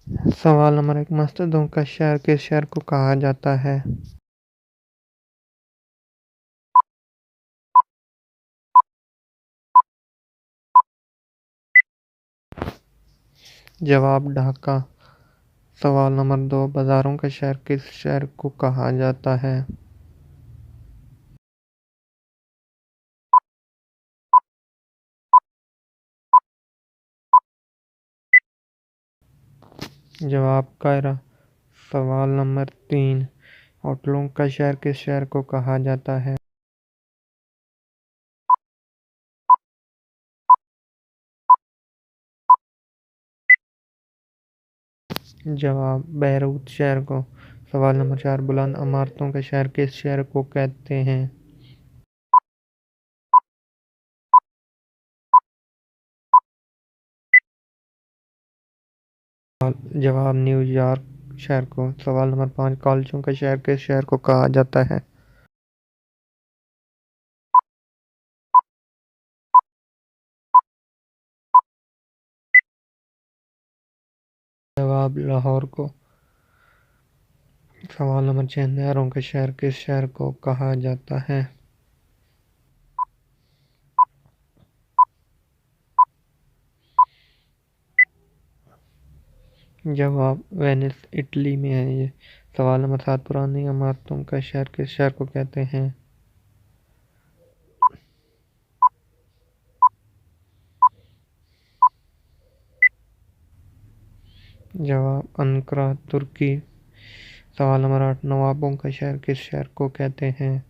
सवाल नंबर 1, मस्जिदों का शहर किस शहर को कहा जाता है? जवाब ढाका। सवाल नंबर 2, बाजारों का शहर किस शहर को कहा जाता है? जवाब कायरा। सवाल नंबर 3, होटलों का शहर किस शहर को कहा जाता है? जवाब बैरूत शहर को। सवाल नंबर 4, बुलंद इमारतों का शहर किस शहर को कहते हैं? जवाब न्यूयॉर्क शहर को। सवाल नंबर 5, कॉलेजों का शहर किस शहर को कहा जाता है? जवाब लाहौर को। सवाल नंबर 6, नहरों का शहर किस शहर को कहा जाता है? जवाब वेनिस इटली में है ये। सवाल नंबर 7, पुरानी इमारतों का शहर किस शहर को कहते हैं? जवाब अंकारा तुर्की। सवाल नंबर 8, नवाबों का शहर किस शहर को कहते हैं?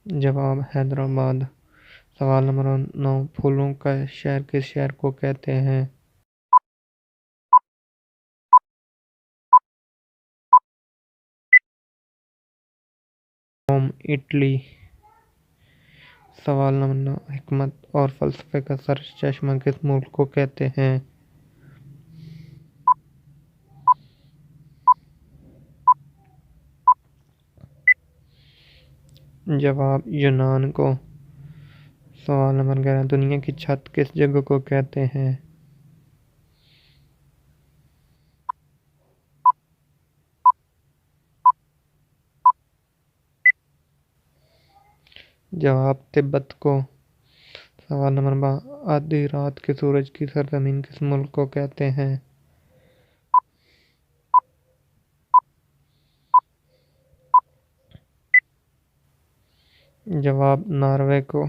जवाब हैदराबाद। सवाल नंबर 9, फूलों का शहर किस शहर को कहते हैं? Rome Italy. सवाल नंबर 9, हिकमत और फलसफे का सर चश्मा किस मुल्क को कहते हैं? जवाब यूनान को। सवाल नंबर 11, दुनिया की छत किस जगह को कहते हैं? जवाब तिब्बत को। सवाल नंबर 12, आधी रात के सूरज की सरजमीन किस मुल्क को कहते हैं? जवाब नॉर्वे को।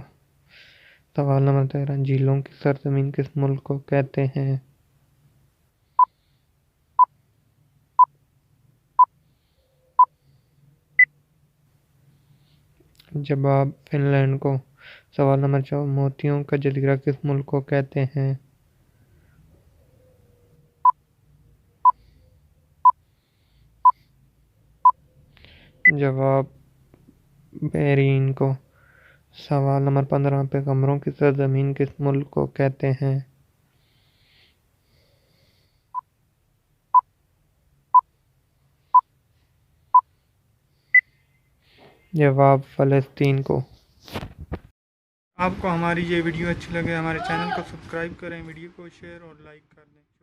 सवाल नंबर 13, झीलों की सरजमीन किस मुल्क को कहते हैं? जवाब फिनलैंड को। सवाल नंबर 14, मोतियों का जजीरा किस मुल्क को कहते हैं? जवाब बहरीन को। सवाल नंबर 15, पैगंबरों की सरजमीन किस मुल्क को कहते हैं? जवाब फ़लस्तीन को। आपको हमारी ये वीडियो अच्छी लगे हमारे चैनल को सब्सक्राइब करें, वीडियो को शेयर और लाइक कर दें।